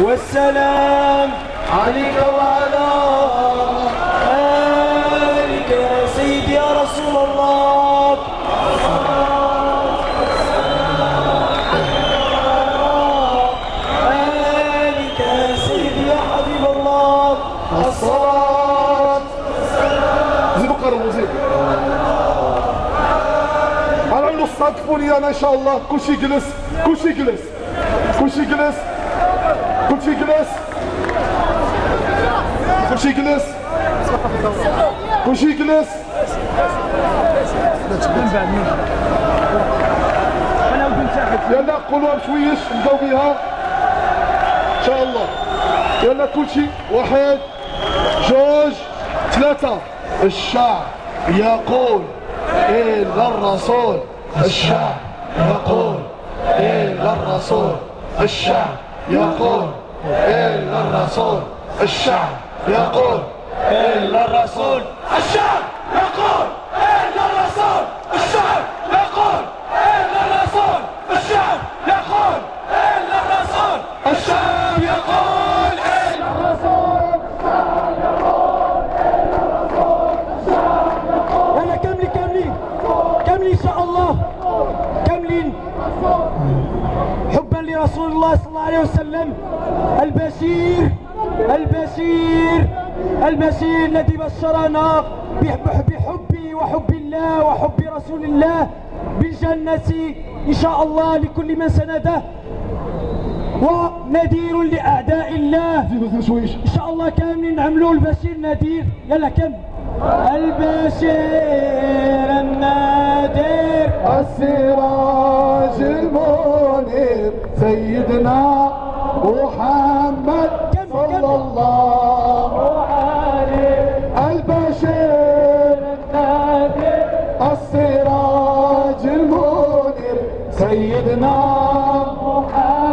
والسلام عليك وعلى آلك يا سيدي يا رسول الله. آلك يا سيدي يا حبيب الله. الصلاة زيدوا قربوا زيدوا. انا عندو صادفوني انا ان شاء الله. كلشي يجلس كلشي يجلس كلشي يجلس كلشي يجلس كلشي يجلس كلشي يجلس. يلا قولوها بشويش نبداو بيها ان شاء الله. يلا كلشي واحد جوج ثلاثة. الشعب يقول إلا الرسول. الشعب يقول إلا الرسول. الشعب يقول إلا الرسول. الشعب يقول إلا الرسول. الشعب يقول إلا الرسول. الشعب يقول إلا الرسول. الشعب يقول إلا الرسول. الشعب يقول إلا الرسول. يلا كاملين كاملين كاملين ان شاء الله. كاملين حبا لرسول الله صلى الله عليه وسلم. البشير البشير البشير الذي بشرنا بحبه وحب الله وحب رسول الله بالجنة ان شاء الله لكل من سنده، ونذير لاعداء الله ان شاء الله. كاملين نعملوا البشير نذير. يلا كم البشير النذير السراج المنير سيدنا محمد صلى الله عليه. البشير النذير السراج المنير سيدنا محمد